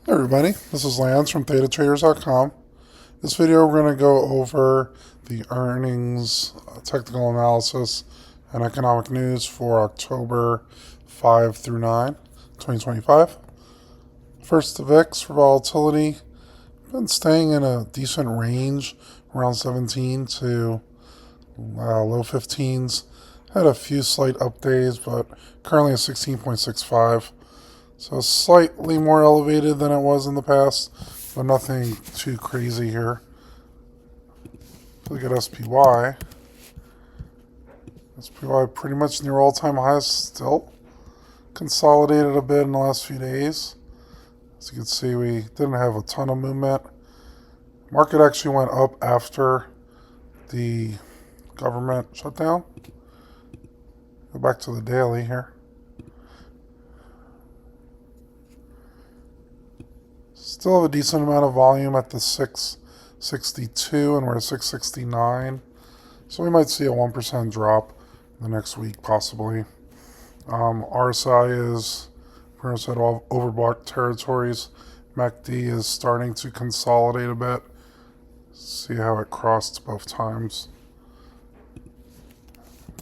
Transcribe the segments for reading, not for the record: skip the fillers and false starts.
Hey everybody, this is Lance from ThetaTraders.com. This video we're going to go over the earnings, technical analysis, and economic news for October 5 through 9, 2025. First, the VIX for volatility, been staying in a decent range, around 17 to low 15s. Had a few slight up days, but currently at 16.65. So slightly more elevated than it was in the past, but nothing too crazy here. Look at SPY. SPY pretty much near all-time highs still. Consolidated a bit in the last few days. As you can see, we didn't have a ton of movement. Market actually went up after the government shutdown. Go back to the daily here. Still have a decent amount of volume at the 662, and we're at 669. So we might see a 1% drop the next week, possibly. RSI is pretty much at all overbought territories. MACD is starting to consolidate a bit. See how it crossed both times.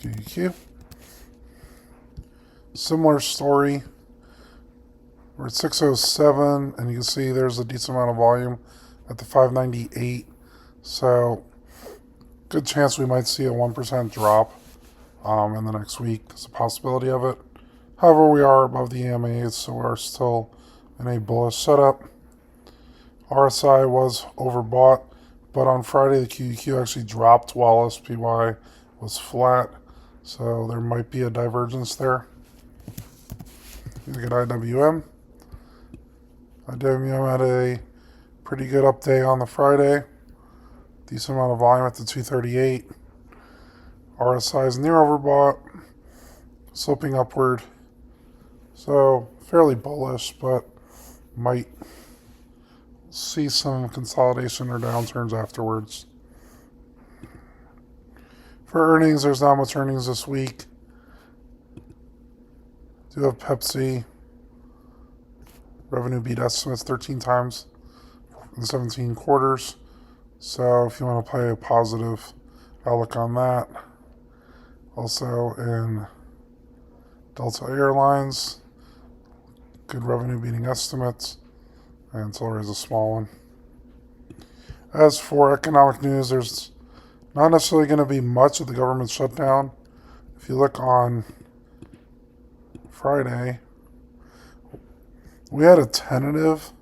QQQ. Similar story. We're at 607, and you can see there's a decent amount of volume at the 598. So, good chance we might see a 1% drop in the next week. There's a possibility of it. However, we are above the EMAs, so we're still in a bullish setup. RSI was overbought, but on Friday the QQQ actually dropped while SPY was flat. So there might be a divergence there. Look at IWM. IWM had a pretty good up day on the Friday. Decent amount of volume at the 238. RSI is near overbought, sloping upward. So fairly bullish, but might see some consolidation or downturns afterwards. For earnings, there's not much earnings this week. Do have Pepsi. Revenue beat estimates 13 times in 17 quarters. So if you want to play a positive outlook on that. Also in Delta Airlines, good revenue beating estimates. And Solar is a small one. As for economic news, there's not necessarily going to be much of the government shutdown. If you look on Friday, we had a tentative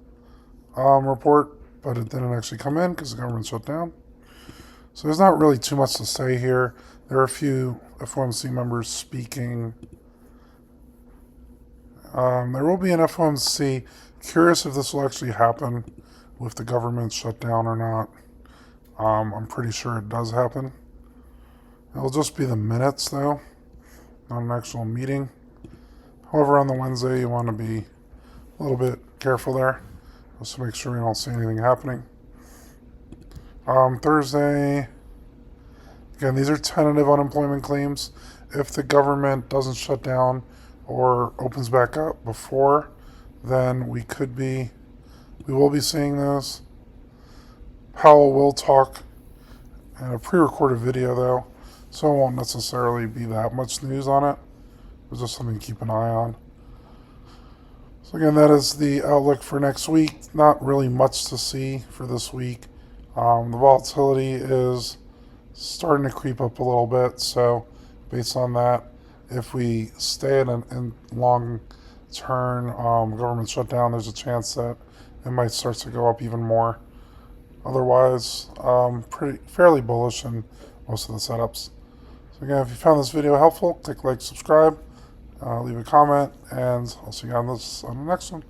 report, but it didn't actually come in because the government shut down. So there's not really too much to say here. There are a few FOMC members speaking. There will be an FOMC. Curious if this will actually happen with the government shutdown or not. I'm pretty sure it does happen. It'll just be the minutes, though, not an actual meeting. However, on the Wednesday, you want to be a little bit careful there, just to make sure we don't see anything happening. Thursday, again, these are tentative unemployment claims. If the government doesn't shut down or opens back up before, then we will be seeing those. Powell will talk in a pre-recorded video, though, so it won't necessarily be that much news on it. It's just something to keep an eye on. So again, that is the outlook for next week. Not really much to see for this week. The volatility is starting to creep up a little bit. So based on that, if we stay in a long-term government shutdown, there's a chance that it might start to go up even more. Otherwise, fairly bullish in most of the setups. So again, if you found this video helpful, click like, subscribe. Leave a comment, and I'll see you on the next one.